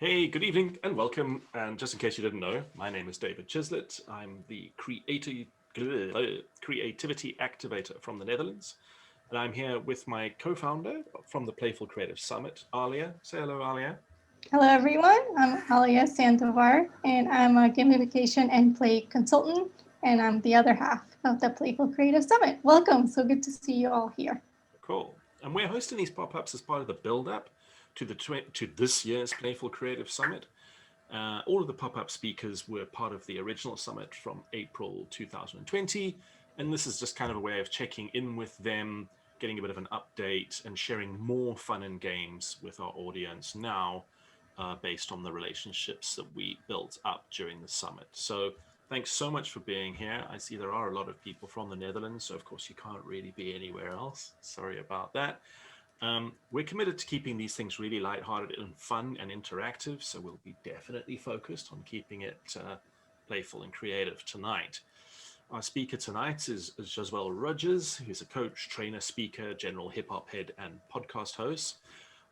Hey, good evening and welcome. And just in case you didn't know, my name is David Chislett. I'm the creativity activator from the Netherlands. And I'm here with my co-founder from the Playful Creative Summit, Alia. Say hello, Alia. Hello, everyone. I'm Alia Sandovar, and I'm a gamification and play consultant, and I'm the other half of the Playful Creative Summit. Welcome. So good to see you all here. Cool. And we're hosting these pop-ups as part of the build-up to this year's Playful Creative Summit. All of the pop-up speakers were part of the original summit from April 2020. And this is just kind of a way of checking in with them, getting a bit of an update and sharing more fun and games with our audience now based on the relationships that we built up during the summit. So thanks so much for being here. I see there are a lot of people from the Netherlands, so of course you can't really be anywhere else. Sorry about that. We're committed to keeping these things really lighthearted and fun and interactive, so we'll be definitely focused on keeping it playful and creative tonight. Our speaker tonight is Josuël Rogers, who's a coach, trainer, speaker, general hip-hop head, and podcast host.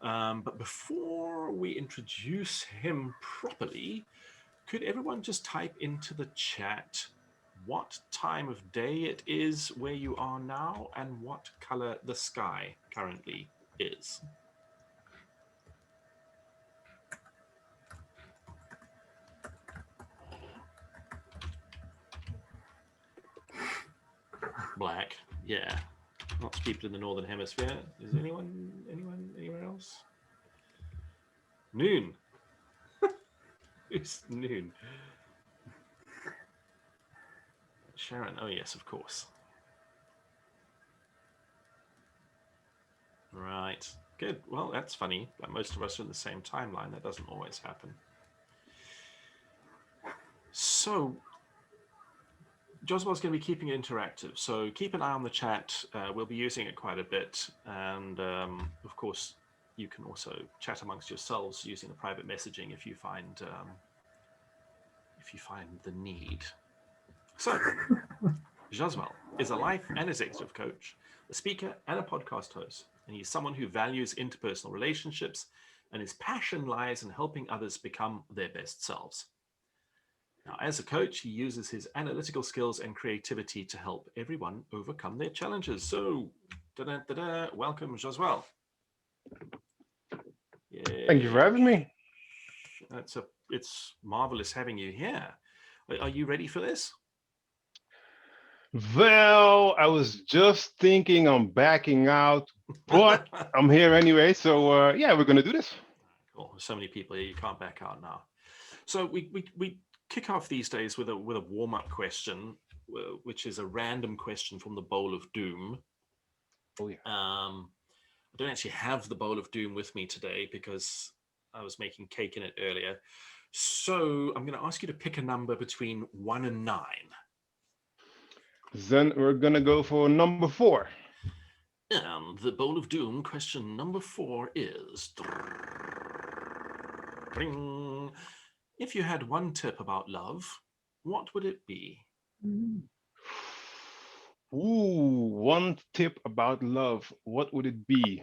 But before we introduce him properly, could everyone just type into the chat what time of day it is where you are now and what color the sky currently is? Black, yeah. Lots of people in the northern hemisphere. Is anyone anywhere else? Noon. It's noon. Sharon, oh yes, of course. Right, good. Well, that's funny. Like most of us are in the same timeline. That doesn't always happen. So, Josuel's going to be keeping it interactive. So keep an eye on the chat. We'll be using it quite a bit. And of course, you can also chat amongst yourselves using the private messaging if you find the need. So, Josuel is a life and executive coach, a speaker and a podcast host, and he's someone who values interpersonal relationships, and his passion lies in helping others become their best selves. Now, as a coach, he uses his analytical skills and creativity to help everyone overcome their challenges. So, welcome, Josuel. Thank you for having me. It's marvelous having you here. Are you ready for this? Well, I was just thinking on backing out, but I'm here anyway. So yeah, we're gonna do this. Cool. So many people here, you can't back out now. So we kick off these days with a warm-up question, which is a random question from the Bowl of Doom. Oh yeah. I don't actually have the Bowl of Doom with me today because I was making cake in it earlier. So I'm going to ask you to pick a number between 1 and 9. Then we're gonna go for number 4. And the Bowl of Doom question number 4 is: if you had one tip about love, what would it be? Ooh, one tip about love. What would it be?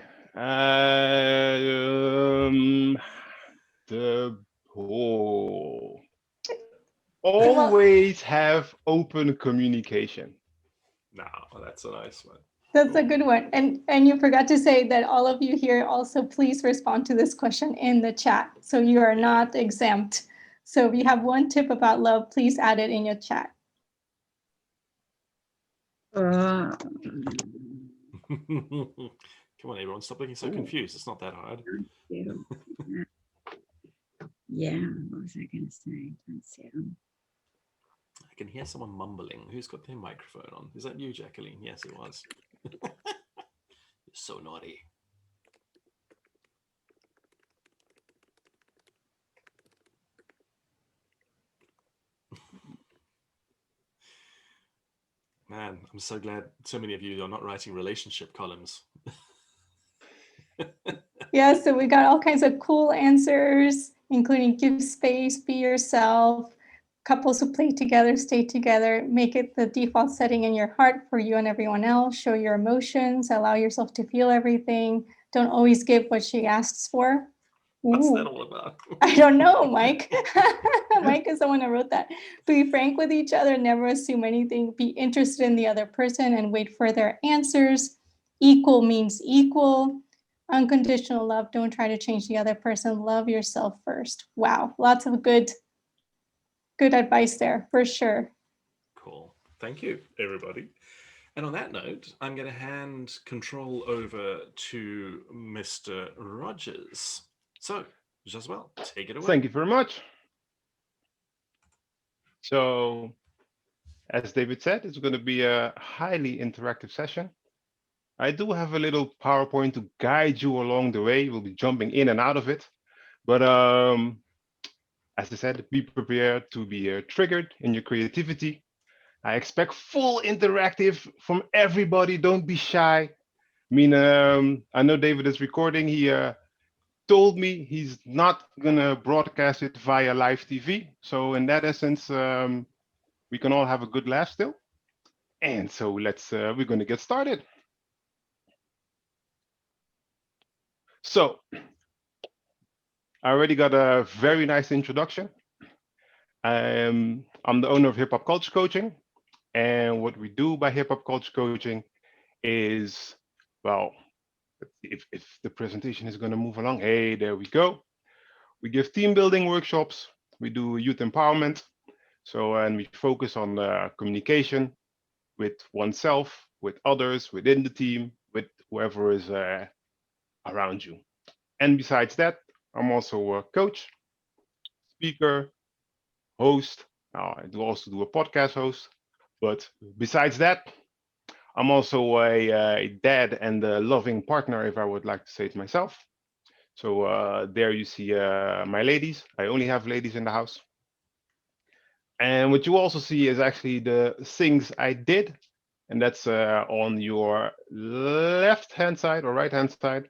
The whole always have open communication. No, that's a nice one. That's a good one. And you forgot to say that all of you here also please respond to this question in the chat. So you are not exempt. So if you have one tip about love, please add it in your chat. Come on, everyone, stop looking so confused. It's not that hard. Yeah, what was I going to say? I can hear someone mumbling. Who's got their microphone on? Is that you, Jacqueline? Yes, it was. You're so naughty. Man, I'm so glad so many of you are not writing relationship columns. Yeah, so we got all kinds of cool answers, including give space, be yourself, couples who play together, stay together, make it the default setting in your heart for you and everyone else, show your emotions, allow yourself to feel everything, don't always give what she asks for. What's that Ooh. all about? I don't know, Mike. Mike is the one that wrote that. Be frank with each other, never assume anything, be interested in the other person and wait for their answers. Equal means equal. Unconditional love, don't try to change the other person. Love yourself first. Wow, lots of good advice there, for sure. Cool. Thank you, everybody. And on that note, I'm going to hand control over to Mr. Rogers. So, Josuel, take it away. Thank you very much. So, as David said, it's going to be a highly interactive session. I do have a little PowerPoint to guide you along the way. We'll be jumping in and out of it. But as I said, be prepared to be triggered in your creativity. I expect full interactive from everybody. Don't be shy. I mean, I know David is recording. He told me he's not gonna broadcast it via live TV. So in that essence, we can all have a good laugh still. And so we're gonna get started. So I already got a very nice introduction. I'm the owner of Hip Hop Culture Coaching. And what we do by Hip Hop Culture Coaching is, well, if the presentation is going to move along, hey, there we go. We give team building workshops. We do youth empowerment. So, and we focus on communication with oneself, with others, within the team, with whoever is around you. And besides that, I'm also a coach, speaker, host. I do also do a podcast host. But besides that, I'm also a dad and a loving partner, if I would like to say it myself. So there you see my ladies. I only have ladies in the house. And what you also see is actually the things I did. And that's on your left-hand side or right-hand side.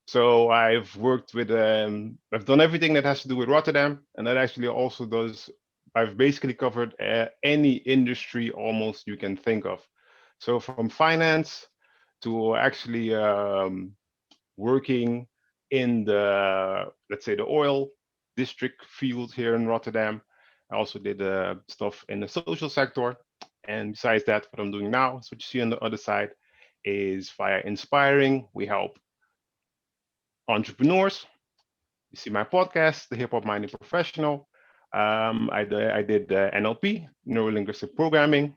So I've worked with, I've done everything that has to do with Rotterdam. And that actually also does, I've basically covered any industry almost you can think of. So from finance to actually working in the, let's say, the oil district field here in Rotterdam. I also did stuff in the social sector. And besides that, what I'm doing now, so what you see on the other side, is via Inspiring. We help entrepreneurs. You see my podcast, The Hip Hop Minded Professional. I did NLP, Neuro Linguistic Programming.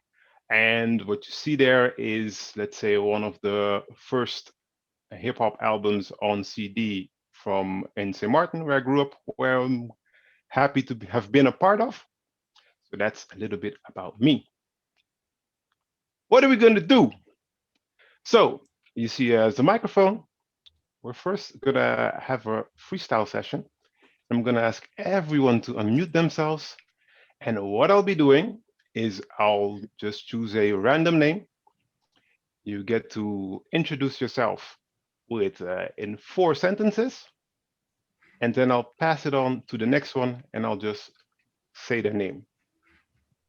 And what you see there is, let's say, one of the first hip hop albums on CD from in St. Martin, where I grew up, where I'm happy to have been a part of. So that's a little bit about me. What are we going to do? So you see the microphone. We're first going to have a freestyle session. I'm going to ask everyone to unmute themselves. And what I'll be doing is I'll just choose a random name. You get to introduce yourself with in 4 sentences. And then I'll pass it on to the next one and I'll just say their name.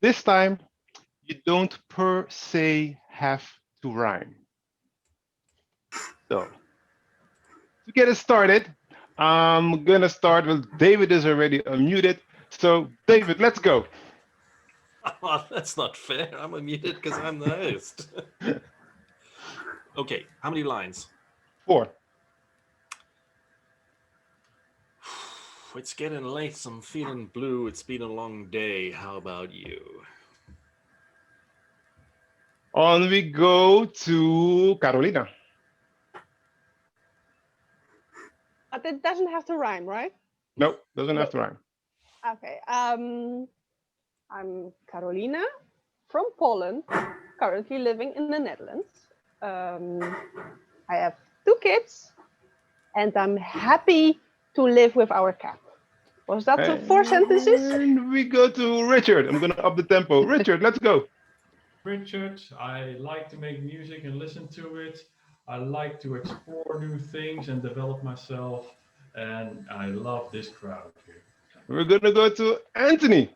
This time, you don't per se have to rhyme. So, to get it started, I'm gonna start with David is already unmuted. So, David, let's go. Oh, that's not fair. I'm unmuted because I'm the host. Okay, how many lines? 4. It's getting late, so I'm feeling blue. It's been a long day. How about you? On we go to Carolina. But it doesn't have to rhyme, right? No, doesn't have to rhyme. Okay. I'm Carolina from Poland, currently living in the Netherlands. I have 2 kids, and I'm happy to live with our cat. Was that the 4 sentences? And we go to Richard. I'm gonna up the tempo. Richard, let's go. Richard, I like to make music and listen to it. I like to explore new things and develop myself. And I love this crowd here. We're gonna go to Anthony.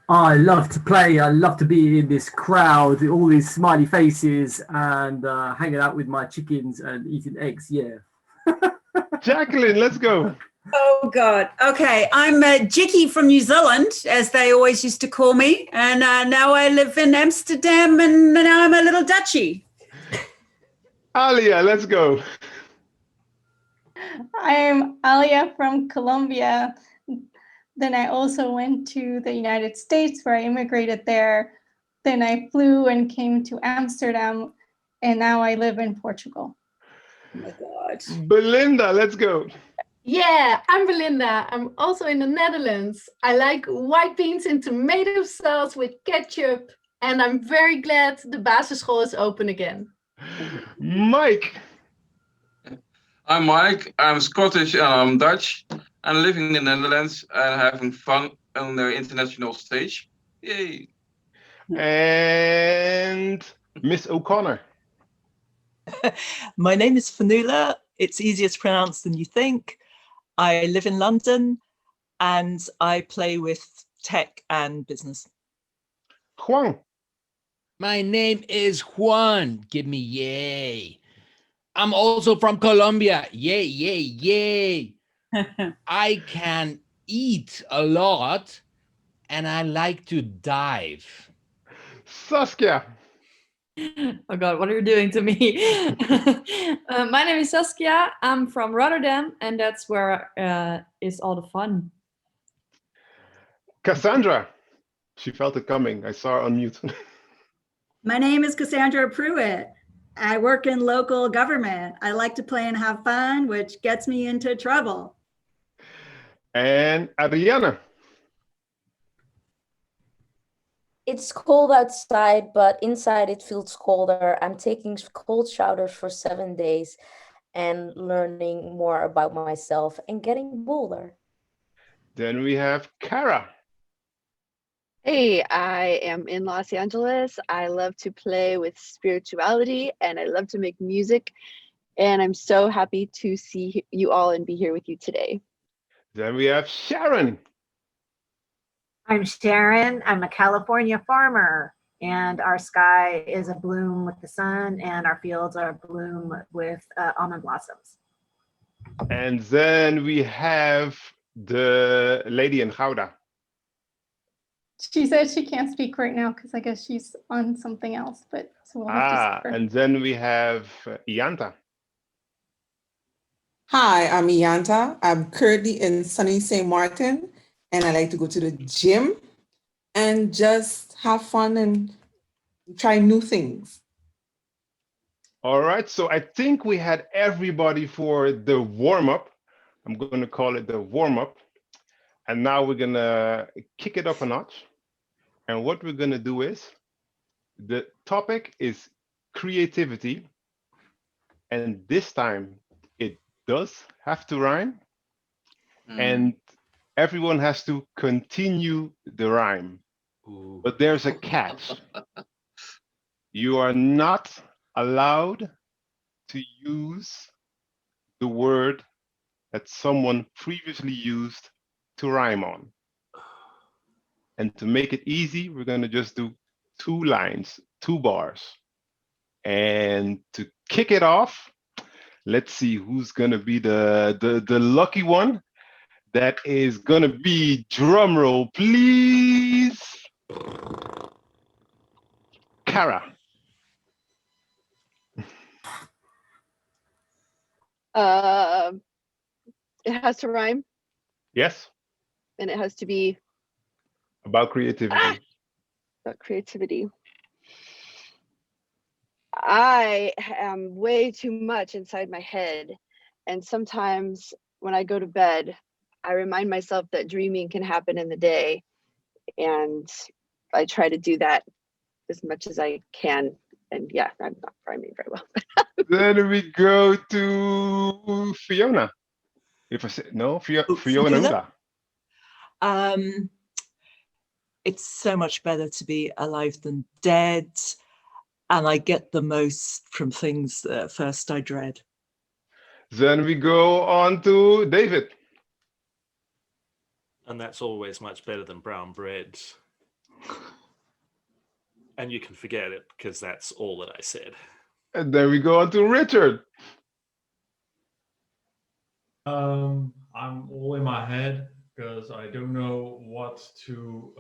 I love to play. I love to be in this crowd, all these smiley faces, and hanging out with my chickens and eating eggs. Yeah. Jacqueline, let's go. Oh God. Okay, I'm Jikki from New Zealand, as they always used to call me, and now I live in Amsterdam, and now I'm a little Dutchie. Alia, let's go. I'm Alia from Colombia. Then I also went to the United States where I immigrated there. Then I flew and came to Amsterdam, and now I live in Portugal. Oh my God. Belinda, let's go. Yeah, I'm Belinda. I'm also in the Netherlands. I like white beans in tomato sauce with ketchup. And I'm very glad the basisschool is open again. Mike. I'm Mike. I'm Scottish and I'm Dutch. I'm living in the Netherlands and having fun on the international stage. Yay! And Miss O'Connor. My name is Fanula. It's easier to pronounce than you think. I live in London and I play with tech and business. Juan. My name is Juan. Give me yay. I'm also from Colombia. Yay, yay, yay. I can eat a lot and I like to dive. Saskia. Oh God, what are you doing to me? My name is Saskia. I'm from Rotterdam, and that's where is all the fun. Cassandra. She felt it coming. I saw her on mute. My name is Cassandra Pruitt. I work in local government. I like to play and have fun, which gets me into trouble. And Adriana. It's cold outside, but inside it feels colder. I'm taking cold showers for 7 days and learning more about myself and getting bolder. Then we have Kara. Hey, I am in Los Angeles. I love to play with spirituality and I love to make music. And I'm so happy to see you all and be here with you today. Then we have Sharon. I'm Sharon. I'm a California farmer, and our sky is abloom with the sun, and our fields are abloom with almond blossoms. And then we have the lady in Gouda. She said she can't speak right now because I guess she's on something else, but so we'll have to see her. And then we have Ianta. Hi, I'm Ianta. I'm currently in sunny St. Martin, and I like to go to the gym and just have fun and try new things. All right, so I think we had everybody for the warm-up. I'm going to call it the warm-up. And now we're going to kick it up a notch. And what we're going to do is, the topic is creativity. And this time it does have to rhyme. And everyone has to continue the rhyme. Ooh. But there's a catch. You are not allowed to use the word that someone previously used to rhyme on. And to make it easy, we're going to just do 2 lines, 2 bars. And to kick it off, let's see who's going to be the lucky one. That is going to be, drum roll, please, Kara. It has to rhyme. Yes. And it has to be about creativity. About creativity. I am way too much inside my head. And sometimes when I go to bed, I remind myself that dreaming can happen in the day. And I try to do that as much as I can. And yeah, I'm not rhyming very well. Then we go to Fiona. If I say no, Fiona. It's so much better to be alive than dead, and I get the most from things that at first I dread. Then we go on to David. And that's always much better than brown bread. And you can forget it because that's all that I said. And then we go on to Richard. I'm all in my head because I don't know what to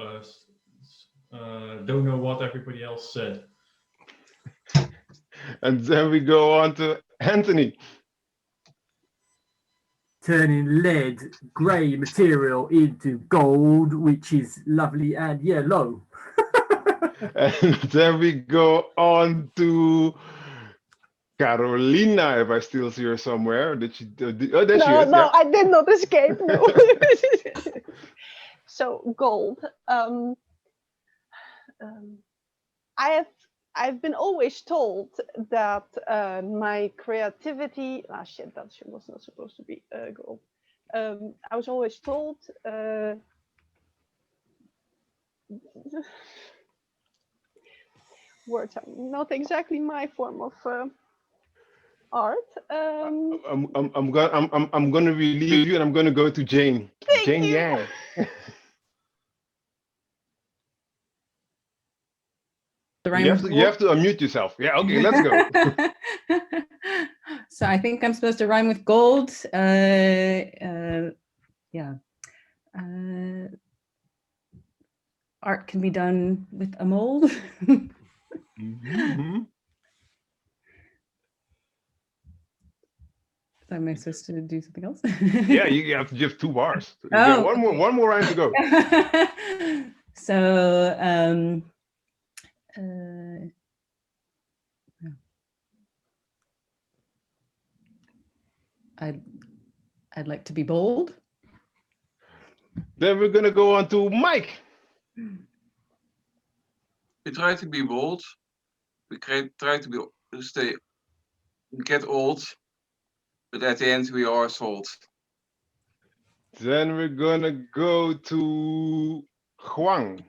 don't know what everybody else said. And then we go on to Anthony. Turning lead, grey material into gold, which is lovely and yellow. And then we go on to Carolina, if I still see her somewhere. Did she? Oh, there she is. No, Yeah. I did not escape. No. So gold. I've been always told that my creativity. Ah, shit, that shit was not supposed to be gold. I was always told. Words are not exactly my form of art. I'm gonna relieve you, and I'm gonna go to Jane. Jane Yang. You have to unmute yourself. Yeah, okay, let's go. So I think I'm supposed to rhyme with gold. Yeah. Art can be done with a mold. Mm-hmm. So am I supposed to do something else? Yeah, you have to give 2 bars. You got one more rhyme to go. So I'd like to be bold. Then we're gonna go on to Mike. We try to be bold. We try to get old, but at the end we are sold. Then we're gonna go to Huang.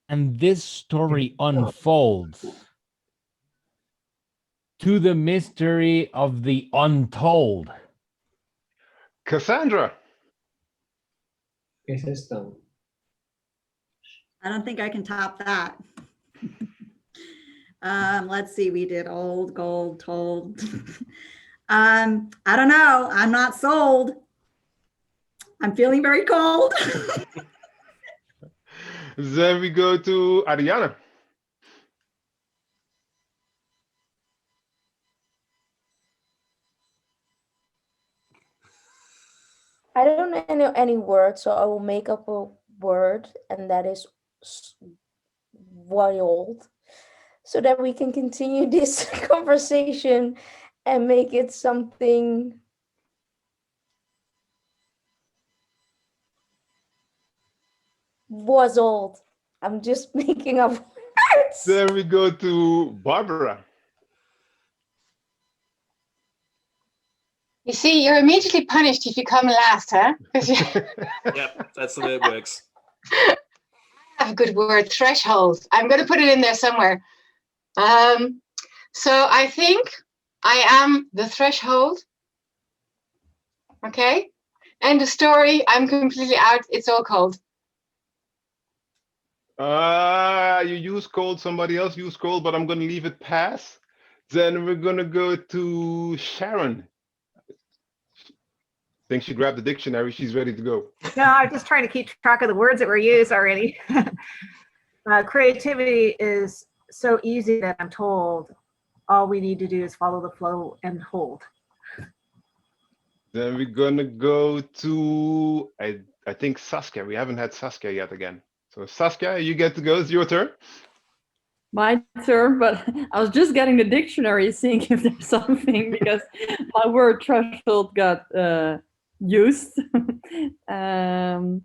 And this story unfolds to the mystery of the untold. Cassandra. I don't think I can top that. Let's see, we did old, gold, told. I don't know. I'm not sold. I'm feeling very cold. Then we go to Ariana. I don't know any word, so I will make up a word, and that is wild, so that we can continue this conversation and make it something was old. I'm just making up words. Then we go to Barbara. You see, you're immediately punished if you come last, huh? Yep, that's the way it works. I have a good word, threshold. I'm going to put it in there somewhere. So I think I am the threshold. Okay? And the story, I'm completely out. It's all cold. You use cold, somebody else use cold, but I'm gonna leave it pass. Then we're gonna go to Sharon. I think she grabbed the dictionary, she's ready to go. No, I'm just trying to keep track of the words that were used already. Creativity is so easy that I'm told all we need to do is follow the flow and hold. Then we're gonna go to, I think Saskia. We haven't had Saskia yet again. So Saskia, you get to go, it's your turn. My turn, but I was just getting the dictionary, seeing if there's something, because my word threshold got used. But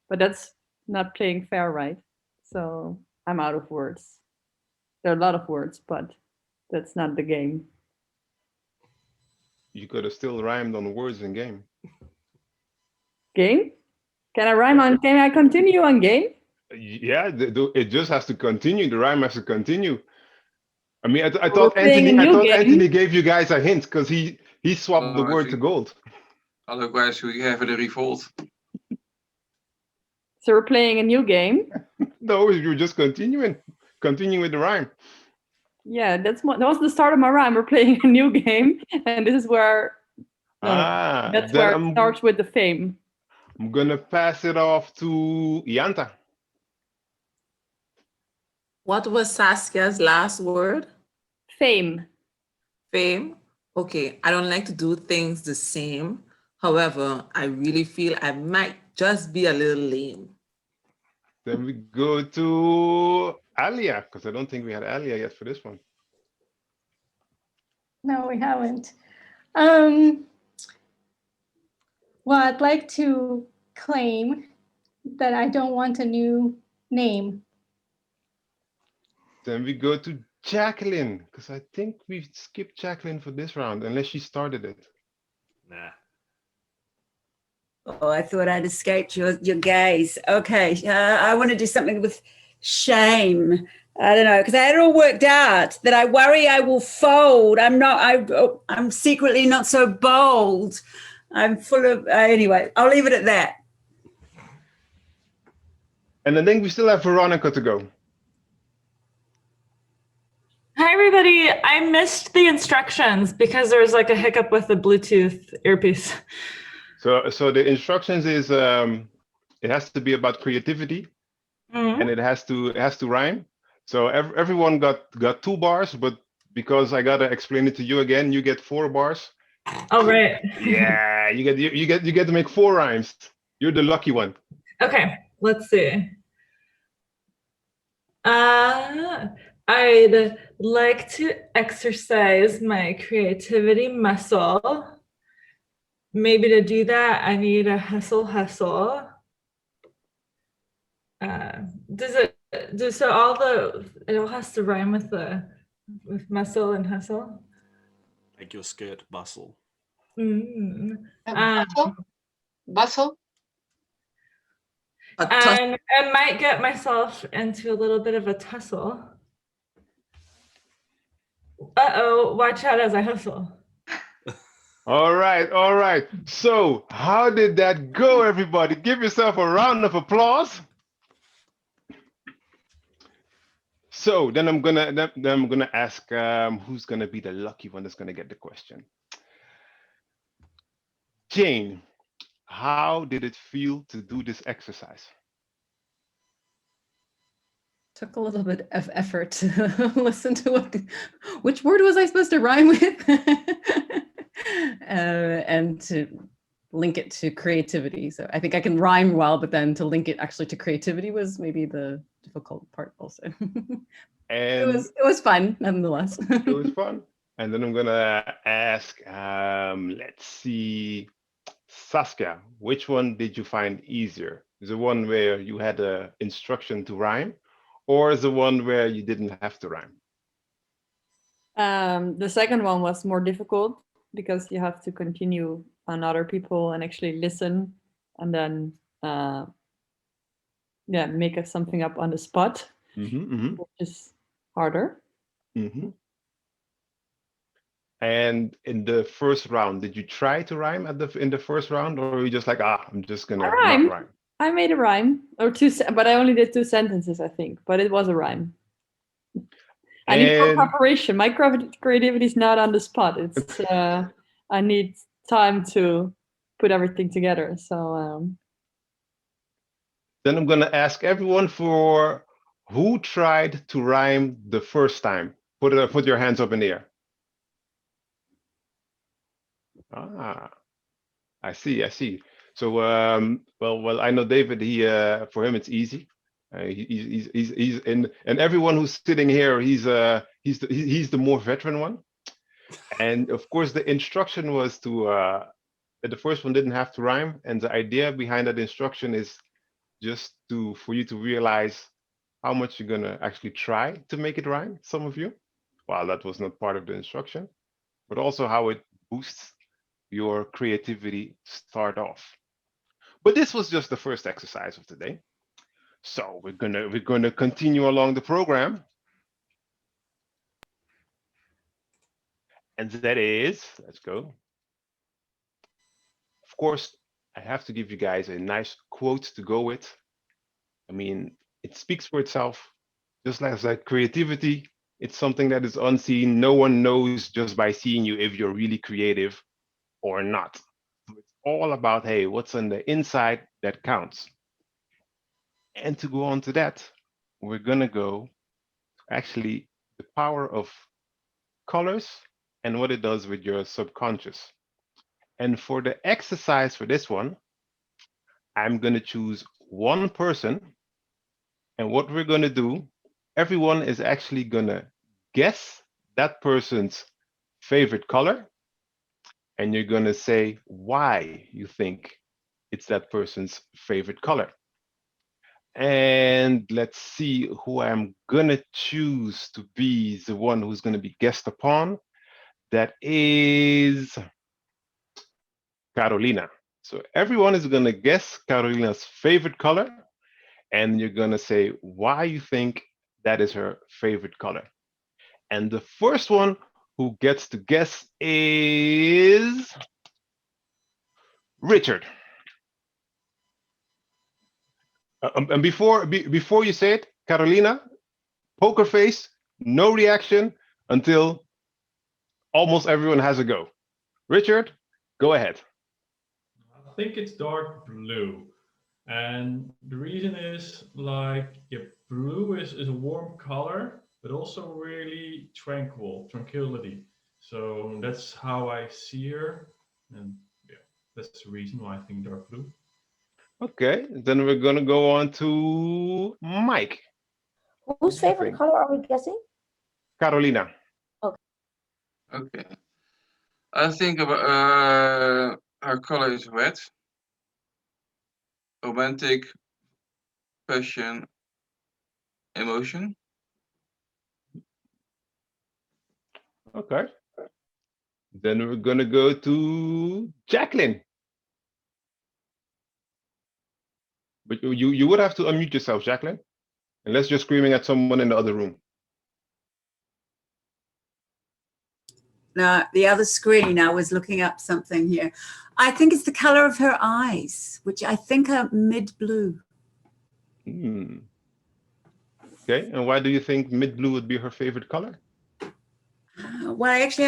that's not playing fair, right? So I'm out of words. There are a lot of words, but that's not the game. You could have still rhymed on words in game. Game? Can I rhyme on? Can I continue on game? Yeah, it just has to continue. The rhyme has to continue. I mean, I thought Anthony gave you guys a hint because he swapped the word to gold. Otherwise, we have a revolt. So we're playing a new game? No, you're just continuing with the rhyme. Yeah, that was the start of my rhyme. We're playing a new game, and this is where That's then where it starts with the fame. I'm gonna pass it off to Ianta. What was Saskia's last word? Fame. Fame. Okay, I don't like to do things the same. However, I really feel I might just be a little lame. Then we go to Alia, because I don't think we had Alia yet for this one. No, we haven't. Well, I'd like to claim that I don't want a new name. Then we go to Jacqueline, because I think we skipped Jacqueline for this round, unless she started it. Nah. Oh, I thought I'd escaped your gaze. Okay, I want to do something with shame. I don't know, because I had it all worked out that I worry I will fold. I'm secretly not so bold. I'm full of, anyway, I'll leave it at that. And I think we still have Veronica to go. Hi, everybody. I missed the instructions because there was like a hiccup with the Bluetooth earpiece. So the instructions is it has to be about creativity, and it has to rhyme. So everyone got 2 bars, but because I gotta explain it to you again, you get 4 bars. Oh, right. Yeah, you get to make 4 rhymes. You're the lucky one. Okay, let's see. I'd like to exercise my creativity muscle. Maybe to do that, I need a hustle. It all has to rhyme with muscle and hustle? Like your skirt bustle. Bustle? And I might get myself into a little bit of a tussle. Uh-oh, watch out as I hustle. All right. So how did that go, everybody? Give yourself a round of applause. So then I'm gonna ask who's gonna be the lucky one that's gonna get the question. Jane, how did it feel to do this exercise? Took a little bit of effort to listen to which word was I supposed to rhyme with, and to link it to creativity. So I think I can rhyme well, but then to link it actually to creativity was maybe the difficult part also. And it was fun nonetheless. It was fun. And then I'm gonna ask, let's see, Saskia, which one did you find easier? Is the one where you had an instruction to rhyme, or is the one where you didn't have to rhyme? The second one was more difficult because you have to continue on other people and actually listen, and then make something up on the spot, which is harder. And in the first round, did you try to rhyme in the first round, or were you just like, I'm just gonna not rhyme? I made a rhyme or 2, but I only did 2 sentences, I think. But it was a rhyme. I need more preparation. My creativity is not on the spot. It's I need time to put everything together. So then I'm gonna ask everyone for who tried to rhyme the first time. Put your hands up in the air. I see. So well, I know David. He for him it's easy. He's in, and everyone who's sitting here, he's the more veteran one. And of course, the instruction was to the first one didn't have to rhyme, and the idea behind that instruction is just for you to realize how much you're gonna actually try to make it rhyme. Some of you, well, that was not part of the instruction, but also how it boosts your creativity start off. But this was just the first exercise of today. So we're gonna continue along the program. And that is, let's go. Of course, I have to give you guys a nice quote to go with. I mean, it speaks for itself. Just like creativity, it's something that is unseen. No one knows just by seeing you if you're really creative. or not. So it's all about, hey, what's on the inside that counts. And to go on to that, we're gonna go actually the power of colors and what it does with your subconscious. And for the exercise for this one, I'm gonna choose one person, and what we're gonna do, everyone is actually gonna guess that person's favorite color, and you're gonna say why you think it's that person's favorite color. And let's see who I'm gonna choose to be the one who's gonna be guessed upon. That is Carolina. So everyone is gonna guess Carolina's favorite color, and you're gonna say why you think that is her favorite color. And the first one who gets to guess is Richard. And before you say it, Carolina, poker face, no reaction until almost everyone has a go. Richard, go ahead. I think it's dark blue. And the reason is like, yeah, blue is a warm color, but also really tranquility. So that's how I see her. And yeah, that's the reason why I think dark blue. Okay, then we're gonna go on to Mike. Whose favorite color are we guessing? Carolina. Okay. I think about her color is red. Romantic, passion, emotion. Okay. Then we're gonna go to Jacqueline. But you would have to unmute yourself, Jacqueline, unless you're screaming at someone in the other room. No, the other screen, I was looking up something here. I think it's the color of her eyes, which I think are mid-blue. Okay, and why do you think mid-blue would be her favorite color? Well, actually,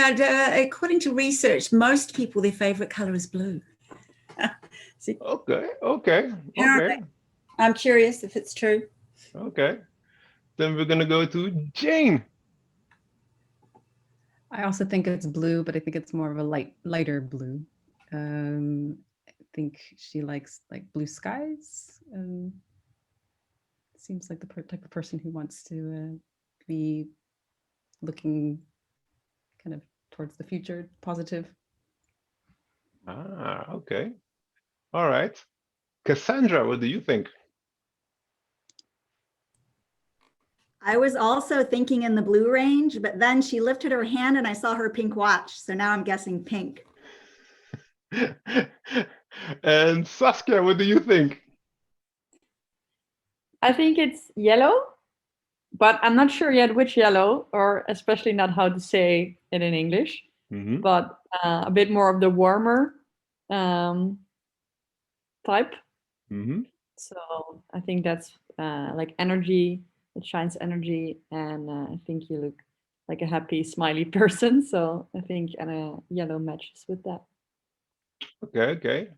according to research, most people, their favorite color is blue. See? Okay. I'm curious if it's true. Okay. Then we're gonna go to Jane. I also think it's blue, but I think it's more of a lighter blue. I think she likes like blue skies. Seems like the type of person who wants to be looking kind of towards the future, positive. Okay. All right. Cassandra, what do you think? I was also thinking in the blue range, but then she lifted her hand and I saw her pink watch. So now I'm guessing pink. And Saskia, what do you think? I think it's yellow, but I'm not sure yet which yellow, or especially not how to say it in English, but a bit more of the warmer type. So I think that's like energy. It shines energy, and I think you look like a happy, smiley person. So I think yellow matches with that. Okay.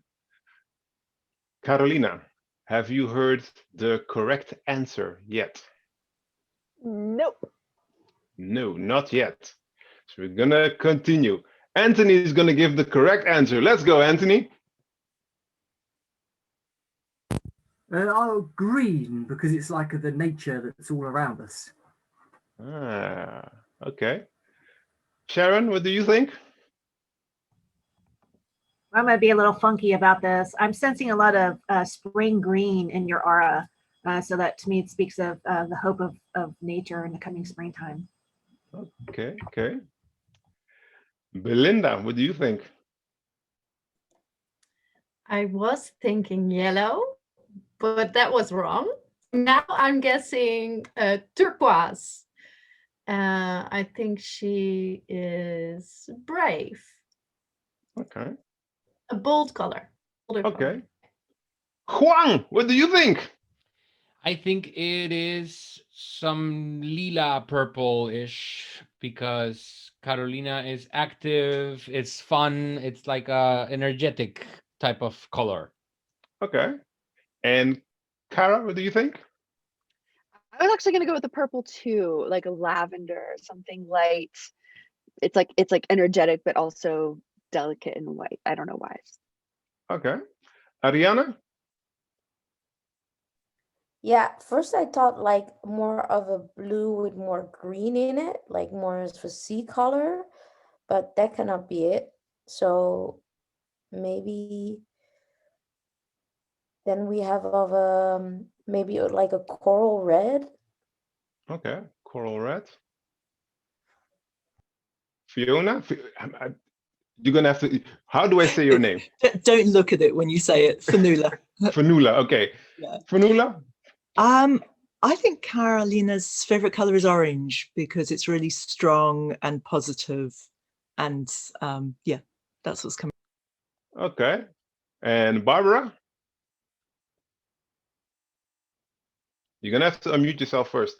Carolina, have you heard the correct answer yet? Nope. No, not yet. So we're gonna continue. Anthony is gonna give the correct answer. Let's go, Anthony. Green, because it's like the nature that's all around us. Okay. Sharon, what do you think? I'm going to be a little funky about this. I'm sensing a lot of spring green in your aura. So that to me, it speaks of the hope of nature in the coming springtime. Okay. Belinda, what do you think? I was thinking yellow, but that was wrong. Now I'm guessing turquoise. I think she is brave. Okay. A bold color. Okay. Juan, what do you think? I think it is some lila purple-ish because Carolina is active, it's fun, it's like a energetic type of color. Okay. And Cara, what do you think? I was actually gonna go with the purple too, like a lavender, something light. It's like energetic, but also delicate and white. I don't know why. Okay. Ariana? Yeah, first I thought like more of a blue with more green in it, like more of a sea color, but that cannot be it. So maybe then we have of maybe like a coral red. Okay. Coral red. Fiona? You're gonna have to. How do I say your name? Don't look at it when you say it. Fanula. Fanula. Okay. Yeah. Fanula? I think Carolina's favorite color is orange because it's really strong and positive, and yeah, that's what's coming. Okay. And Barbara? You're gonna have to unmute yourself first.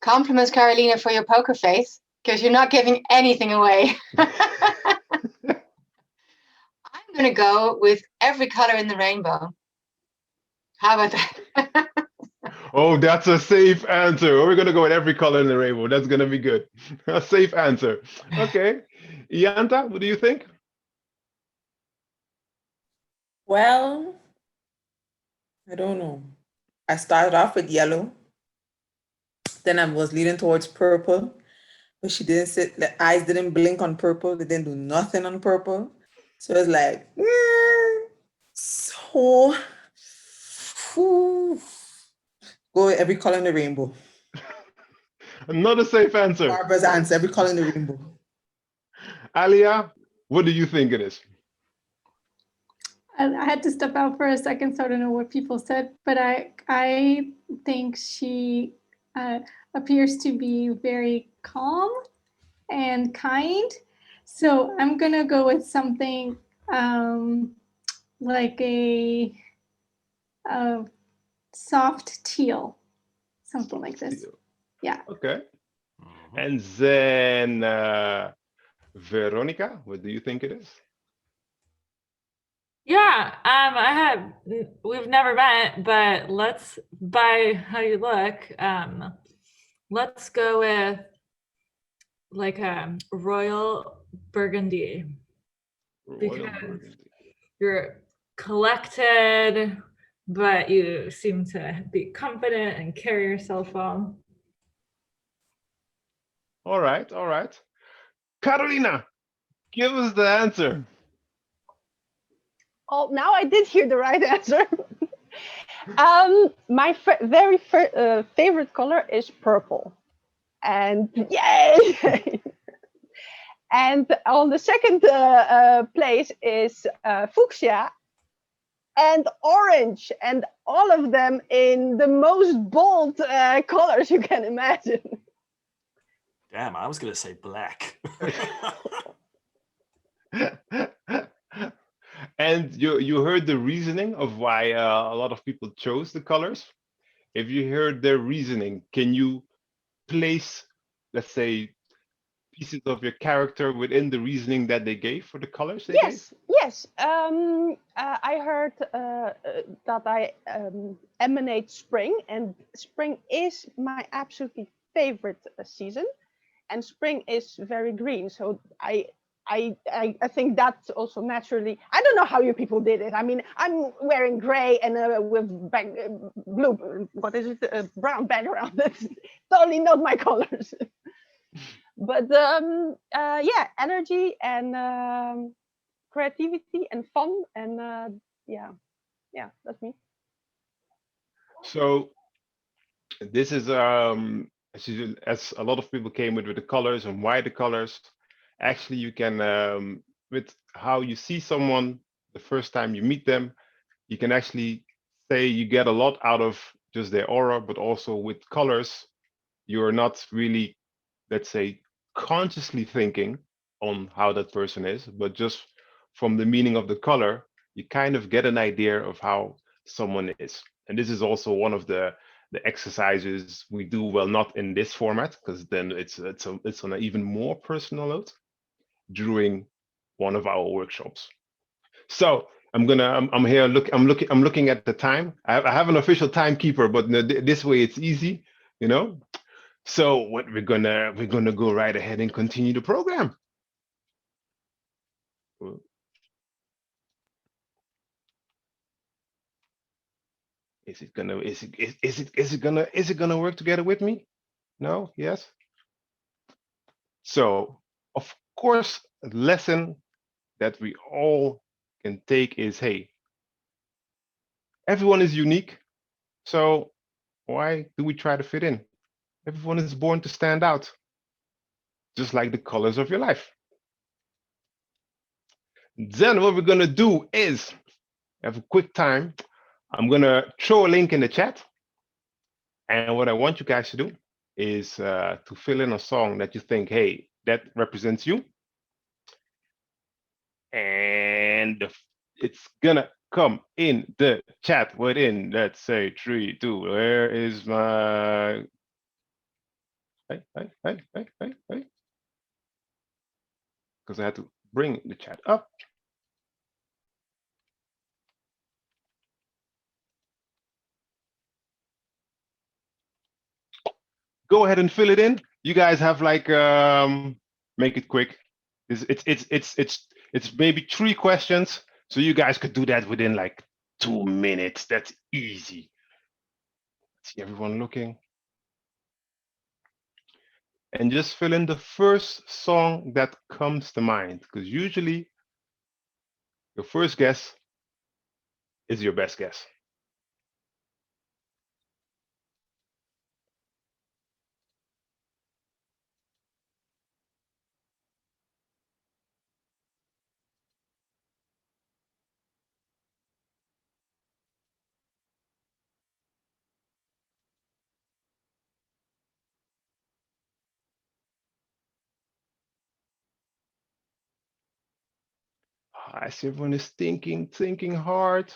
Compliments, Carolina, for your poker face, because you're not giving anything away. I'm going to go with every color in the rainbow. How about that? Oh, that's a safe answer. We're gonna go with every color in the rainbow. That's gonna be good. A safe answer. Okay. Ianta, what do you think? Well, I don't know. I started off with yellow. Then I was leaning towards purple, but she didn't sit, the eyes didn't blink on purple. They didn't do nothing on purple. So it's like, so go with every color in the rainbow. Not a safe answer. Barbara's answer, every color in the rainbow. Alia, what do you think it is? I had to step out for a second, so I don't know what people said, but I think she appears to be very calm and kind. So I'm gonna go with something like a soft teal, something like this. Teal. Yeah. Okay. And then Veronica, what do you think it is? Yeah, we've never met, but by how you look, let's go with like a royal burgundy. Because you're collected, but you seem to be confident and carry yourself well. All right, all right. Carolina, give us the answer. Oh, now I did hear the right answer. My very favorite color is purple. And yay! And on the second place is fuchsia and orange, and all of them in the most bold colors you can imagine. Damn, I was going to say black. And you heard the reasoning of why a lot of people chose the colors. If you heard their reasoning, can you place, let's say, pieces of your character within the reasoning that they gave for the colors they gave? Yes. I heard that I emanate spring, and spring is my absolutely favorite season, and spring is very green. So I think that's also naturally. I don't know how you people did it. I mean, I'm wearing gray and with blue. What is it? Brown background. That's totally not my colors. But yeah, energy and creativity and fun and yeah, that's me. So this is as a lot of people came with the colors and why the colors. Actually, you can with how you see someone the first time you meet them, you can actually say you get a lot out of just their aura, but also with colors, you're not really, let's say, consciously thinking on how that person is, but just from the meaning of the color, you kind of get an idea of how someone is. And this is also one of the the exercises we do, well, not in this format, because then it's on an even more personal note, during one of our workshops. So I'm looking at the time. I have an official timekeeper, but this way it's easy, you know. So what we're gonna go right ahead and continue the program. Is it gonna work together with me? No? Yes? So of course, a lesson that we all can take is, hey, everyone is unique. So why do we try to fit in? Everyone is born to stand out, just like the colors of your life. Then what we're gonna do is have a quick time. I'm gonna throw a link in the chat. And what I want you guys to do is to fill in a song that you think, hey, that represents you. And it's gonna come in the chat within, let's say, 3, 2. Where is my... Hey. Because I had to bring the chat up. Go ahead and fill it in. You guys have like make it quick. It's maybe 3 questions, so you guys could do that within like 2 minutes. That's easy. See everyone looking. And just fill in the first song that comes to mind, because usually your first guess is your best guess. I see everyone is thinking hard.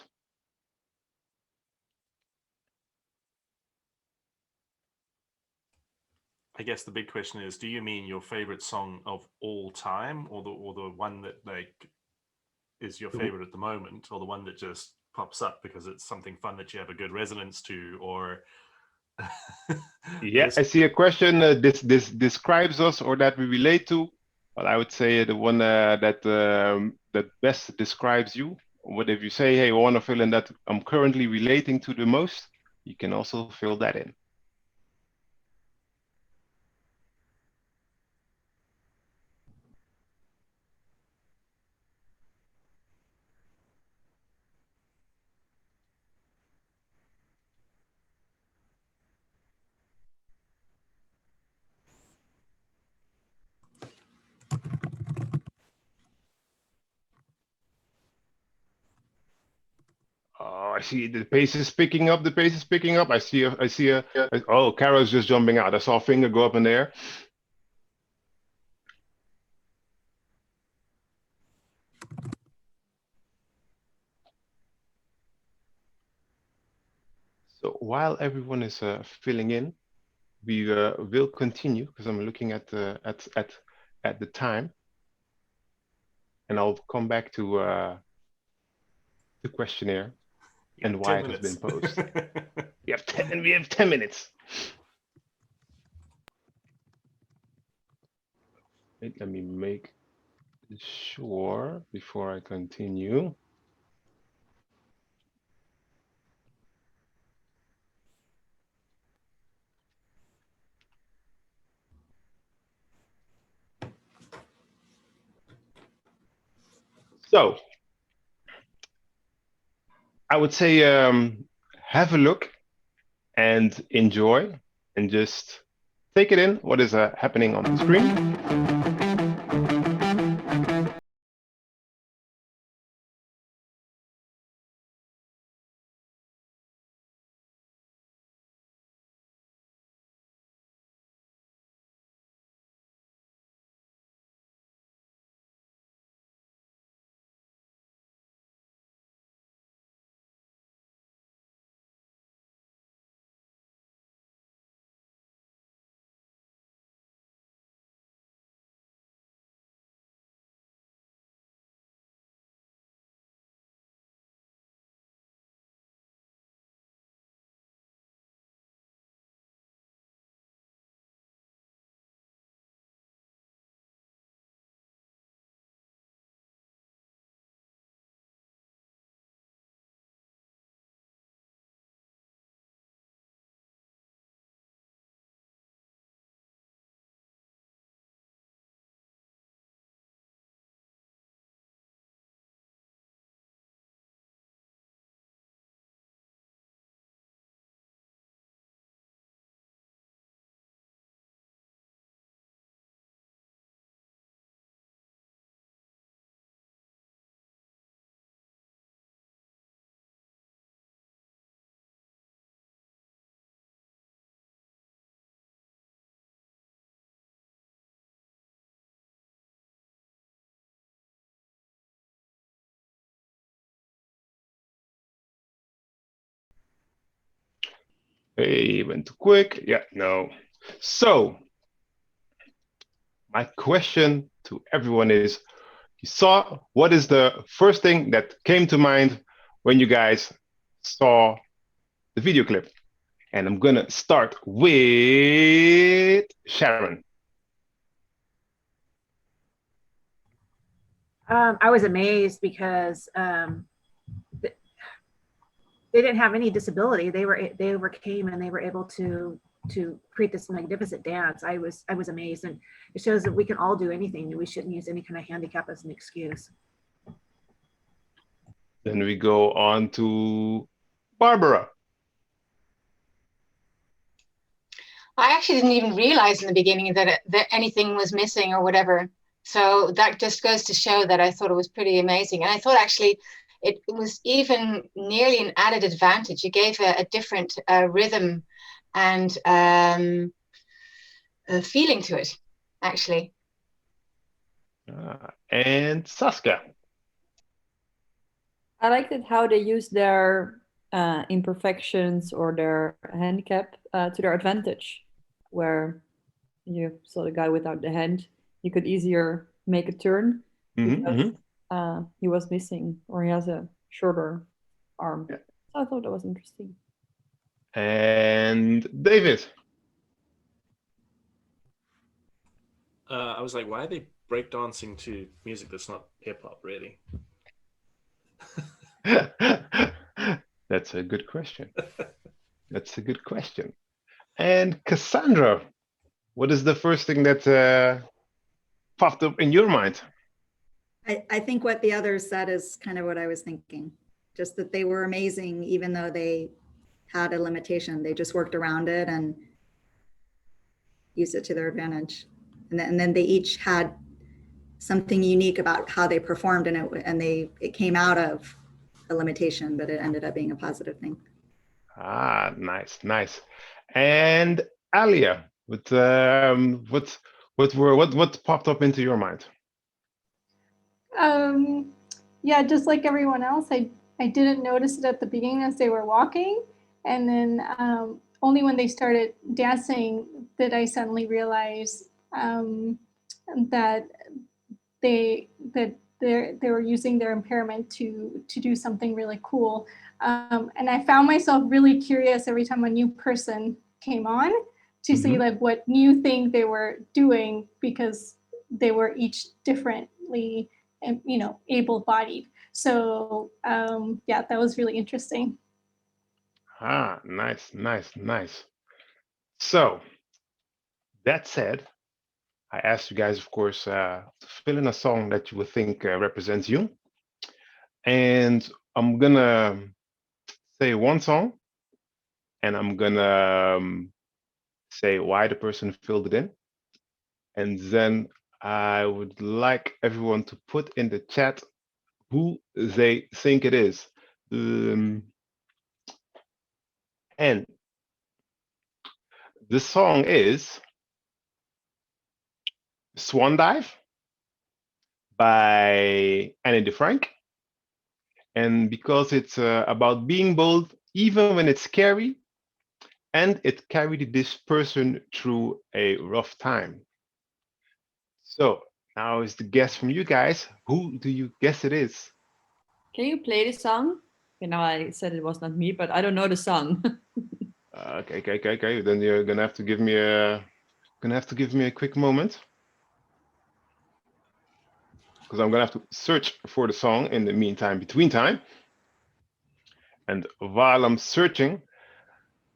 I guess the big question is, do you mean your favorite song of all time, or the one that like is your favorite at the moment, or the one that just pops up because it's something fun that you have a good resonance to, or Yeah, I see a question. This describes us or that we relate to. Well, I would say the one that best describes you. What if you say, hey, I want to fill in that I'm currently relating to the most, you can also fill that in. Oh, I see the pace is picking up. The pace is picking up. I see a. Oh, Carol's just jumping out. I saw a finger go up in the air. So while everyone is filling in, we will continue, because I'm looking at the time, and I'll come back to the questionnaire and why it has been posed. we have 10 minutes. Wait, let me make sure before I continue. So I would say have a look and enjoy, and just take it in what is happening on the screen. Hey, went too quick. Yeah, no. So, my question to everyone is, what is the first thing that came to mind when you guys saw the video clip? And I'm gonna start with Sharon. I was amazed because they didn't have any disability. They overcame and they were able to create this magnificent dance. I was amazed, and it shows that we can all do anything. We shouldn't use any kind of handicap as an excuse. Then we go on to Barbara. I actually didn't even realize in the beginning that anything was missing or whatever. So that just goes to show that I thought it was pretty amazing. And I thought actually it was even nearly an added advantage. You gave a different rhythm and a feeling to it, actually. And Saskia. I liked it how they used their imperfections or their handicap to their advantage, where you saw the guy without the hand, you could easier make a turn because he was missing, or he has a shorter arm. Yeah. So I thought that was interesting. And David. I was like, why are they breakdancing to music that's not hip hop, really? That's a good question. That's a good question. And Cassandra, what is the first thing that popped up in your mind? I think what the others said is kind of what I was thinking. Just that they were amazing, even though they had a limitation. They just worked around it and used it to their advantage. And then they each had something unique about how they performed, and it came out of a limitation, but it ended up being a positive thing. Ah, nice. And Alia, what popped up into your mind? Yeah, just like everyone else, I didn't notice it at the beginning as they were walking, and then only when they started dancing did I suddenly realize that they were using their impairment to do something really cool. And I found myself really curious every time a new person came on to see like what new thing they were doing, because they were each differently, able-bodied. So yeah, that was really interesting. Ah, nice. So that said, I asked you guys, of course, to fill in a song that you would think represents you. And I'm gonna say one song, and I'm gonna say why the person filled it in. And then I would like everyone to put in the chat who they think it is. And the song is Swan Dive by Annie DeFrank. And because it's about being bold, even when it's scary, and it carried this person through a rough time. So now is the guess from you guys. Who do you guess it is? Can you play the song? Okay, now I said it was not me, but I don't know the song. Okay. Then you're gonna have to give me a quick moment, because I'm gonna have to search for the song in the meantime, between time. And while I'm searching,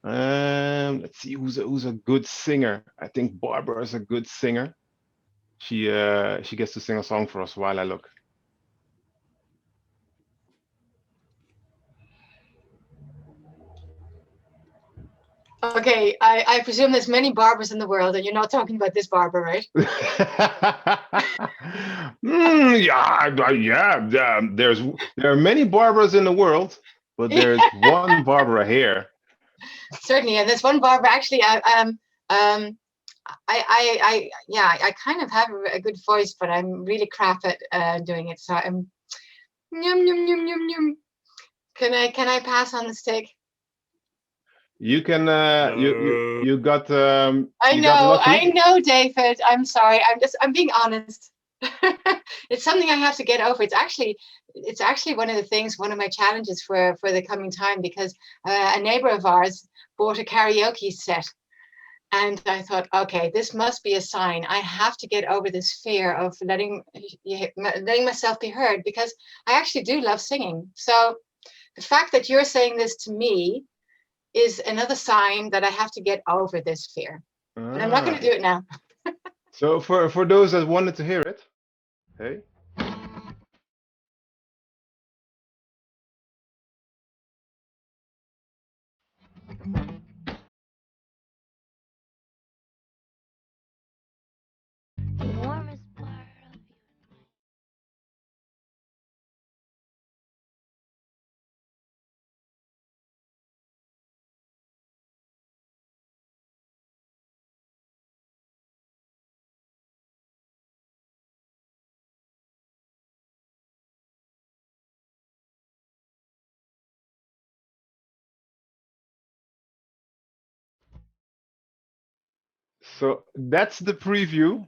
let's see who's a good singer. I think Barbara is a good singer. She gets to sing a song for us while I look. Okay, I presume there's many Barbaras in the world, and you're not talking about this Barbara, right? Yeah. There are many Barbaras in the world, but there's one Barbara here. Certainly, and there's one Barbara. Actually, I kind of have a good voice, but I'm really crap at doing it. So I'm Can I pass on the stick? You can. You got. I You got know, lucky. I know, David. I'm sorry. I'm being honest. It's something I have to get over. It's actually one of the things, one of my challenges for the coming time, because a neighbor of ours bought a karaoke set. And I thought, okay, this must be a sign. I have to get over this fear of letting myself be heard, because I actually do love singing. So the fact that you're saying this to me is another sign that I have to get over this fear. And I'm not going to do it now. So for those that wanted to hear it, hey. So that's the preview.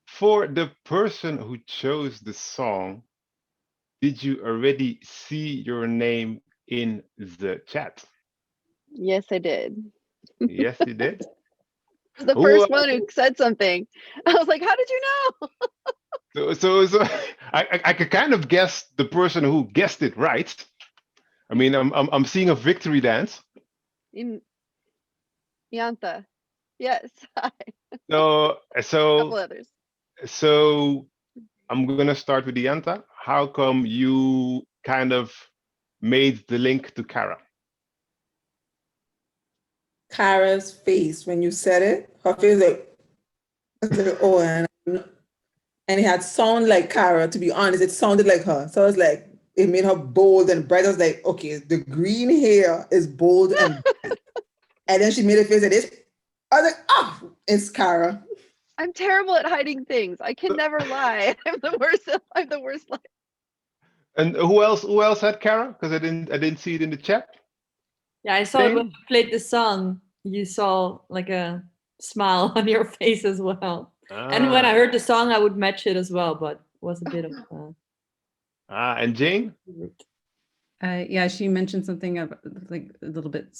For the person who chose the song, did you already see your name in the chat? Yes, I did. Yes, you did. The Who, first one who said something. I was like, how did you know? so I could kind of guess the person who guessed it right. I mean, I'm seeing a victory dance. In Yanta. Yes. Hi. So A couple others. so I'm gonna start with Yanta. How come you kind of made the link to Kara? Kara's face when you said it, her face like oh, and it had sound like Kara. To be honest, it sounded like her. So I was like, it made her bold and bright. I was like, okay, the green hair is bold and and then she made a face like this. I was like, oh, it's Kara. I'm terrible at hiding things. I can never lie. I'm the worst. I'm the worst liar. And who else had Kara? Because I didn't see it in the chat. Yeah, I saw it when you played the song. You saw like a smile on your face as well. And when I heard the song, I would match it as well, but it was a bit of. And Jane? Yeah, she mentioned something of like a little bit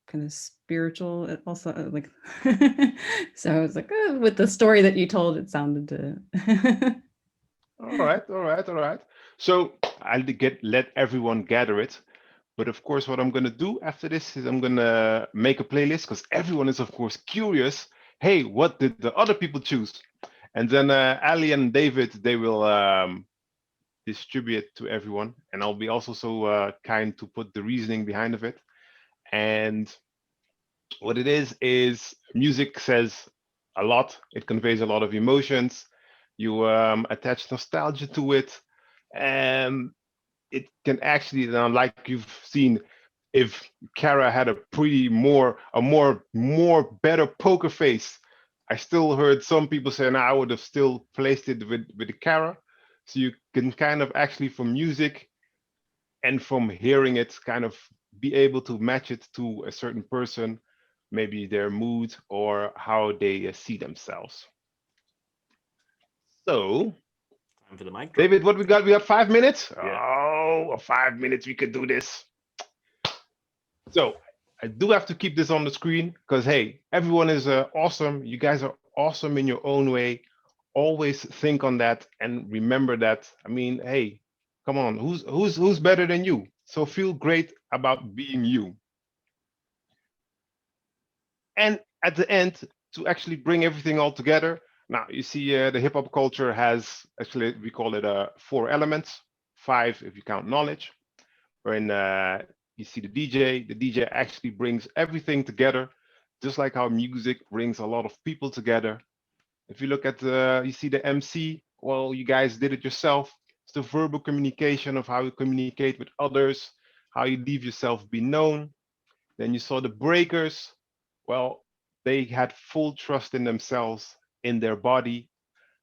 kind of spiritual. It also like, so I was like, with the story that you told, it sounded. All right. So I'll let everyone gather it. But of course, what I'm gonna do after this is I'm gonna make a playlist because everyone is of course curious. Hey, what did the other people choose? And then Ali and David, they will distribute to everyone, and I'll be also so kind to put the reasoning behind of it. And what it is music says a lot. It conveys a lot of emotions. You attach nostalgia to it, and it can actually, like you've seen, if Kara had a more better poker face, I still heard some people say, "Nah, I would have still placed it with the Kara." So you can kind of actually from music and from hearing it, kind of be able to match it to a certain person, maybe their mood or how they see themselves. So, time for the mic drop. David, what we got? We got 5 minutes. Yeah. Oh, 5 minutes, we could do this. So I do have to keep this on the screen because hey, everyone is awesome. You guys are awesome in your own way. Always think on that and remember that. I mean, hey, come on, who's better than you? So feel great about being you. And at the end, to actually bring everything all together. Now you see, the hip hop culture has actually, we call it 4 elements, 5 if you count knowledge. Wherein you see the DJ. The DJ actually brings everything together, just like how music brings a lot of people together. If you look at you see the MC, well, you guys did it yourself. It's the verbal communication of how you communicate with others, how you leave yourself be known. Then you saw the breakers. Well, they had full trust in themselves, in their body.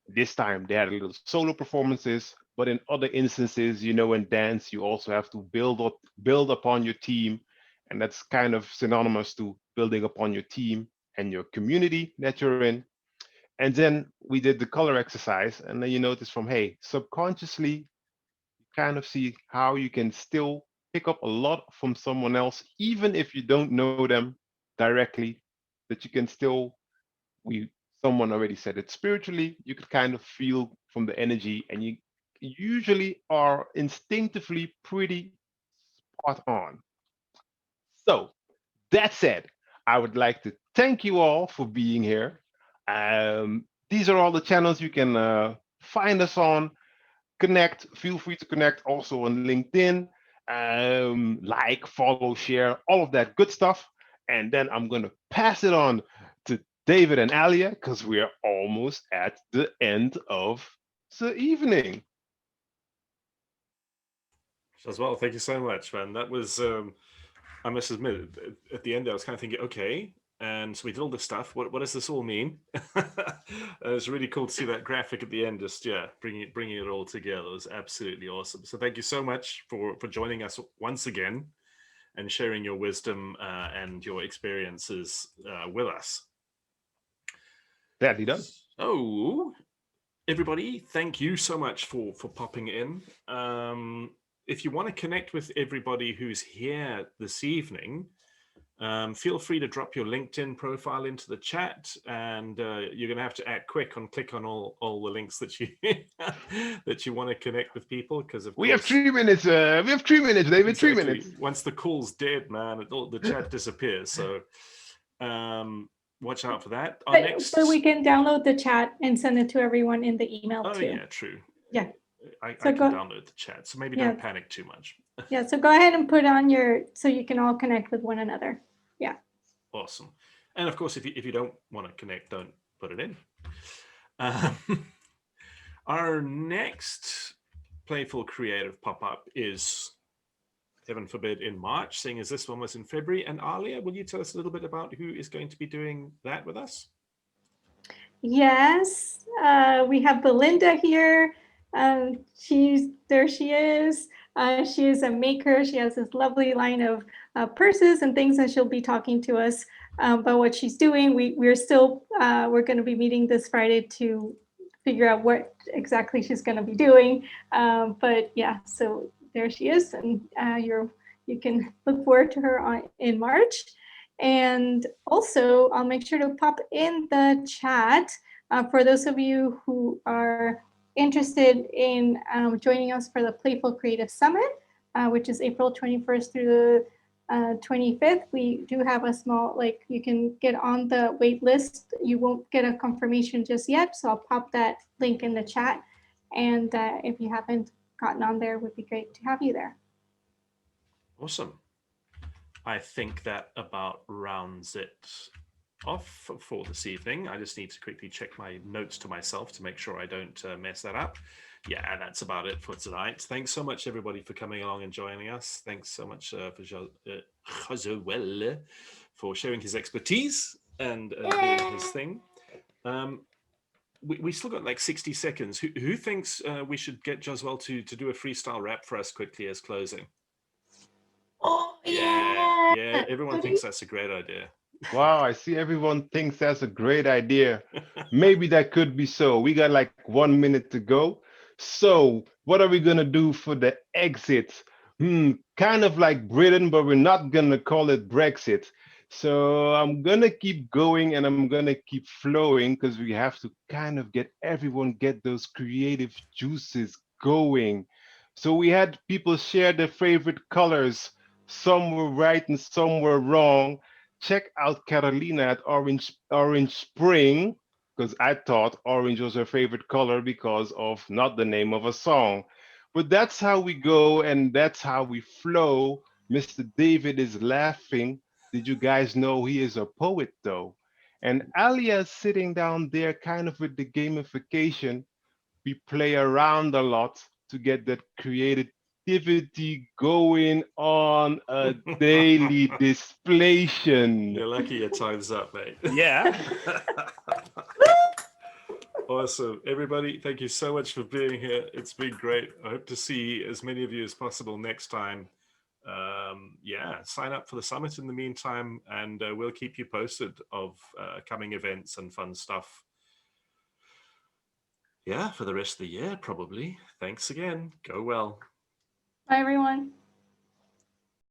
This time they had a little solo performances, but in other instances, in dance, you also have to build upon your team And that's kind of synonymous to building upon your team and your community that you're in. And then we did the color exercise, and then you notice from, hey, subconsciously, you kind of see how you can still pick up a lot from someone else, even if you don't know them directly, that you can still, someone already said it, spiritually, you could kind of feel from the energy, and you usually are instinctively pretty spot on. So that said, I would like to thank you all for being here. These are all the channels you can find us on. Connect, feel free to connect also on LinkedIn. Like, follow, share, all of that good stuff. And then I'm going to pass it on to David and Alia because we are almost at the end of the evening. Josuel, thank you so much, man. That was, I must admit, at the end I was kind of thinking, okay, and so we did all this stuff. What does this all mean? It's really cool to see that graphic at the end, just bringing it all together. It was absolutely awesome. So thank you so much for joining us once again and sharing your wisdom and your experiences with us. Badly done. So, everybody, thank you so much for popping in. If you want to connect with everybody who's here this evening, feel free to drop your LinkedIn profile into the chat, and you're going to have to act quick and click on all the links that you that you want to connect with people, because we have 3 minutes. We have 3 minutes, David. Exactly. 3 minutes. Once the call's dead, man, the chat disappears. So watch out for that. But we can download the chat and send it to everyone in the email too. Oh yeah, true. Yeah. I can download the chat, so maybe don't panic too much. Yeah, so go ahead and put on so you can all connect with one another. Yeah. Awesome. And of course, if you don't want to connect, don't put it in. Our next Playful Creative Pop-Up is, heaven forbid, in March, seeing as this one was in February. And Alia, will you tell us a little bit about who is going to be doing that with us? Yes, we have Belinda here. There she is. She is a maker. She has this lovely line of purses and things, and she'll be talking to us about what she's doing. We're going to be meeting this Friday to figure out what exactly she's going to be doing. But yeah, so there she is, and you can look forward to her in March. And also, I'll make sure to pop in the chat for those of you who are interested in joining us for the Playful Creative Summit, which is April 21st through the 25th. We do have a small, you can get on the wait list. You won't get a confirmation just yet, so I'll pop that link in the chat. And if you haven't gotten on there, it would be great to have you there. Awesome. I think that about rounds it off for this evening. I just need to quickly check my notes to myself to make sure I don't mess that up. Yeah, that's about it for tonight. Thanks so much, everybody, for coming along and joining us. Thanks so much for Josuel for sharing his expertise and doing his thing. We still got like 60 seconds. Who thinks we should get Josuel to do a freestyle rap for us quickly as closing? Oh, yeah. Everyone thinks that's a great idea. Wow, I see everyone thinks that's a great idea. Maybe that could be so. We got like 1 minute to go. So what are we going to do for the exit? Kind of like Britain, but we're not going to call it Brexit. So I'm going to keep going and I'm going to keep flowing because we have to kind of get those creative juices going. So we had people share their favorite colors. Some were right and some were wrong. Check out Carolina at Orange Spring, because I thought orange was her favorite color because of not the name of a song. But that's how we go and that's how we flow. Mr. David is laughing. Did you guys know he is a poet though? And Alia is sitting down there kind of with the gamification. We play around a lot to get that creativity going on a daily displaytion. You're lucky your time's up, mate. Yeah. Awesome. Everybody, thank you so much for being here. It's been great. I hope to see as many of you as possible next time. yeah, sign up for the summit in the meantime, and we'll keep you posted of coming events and fun stuff. Yeah, for the rest of the year, probably. Thanks again. Go well. Bye, everyone.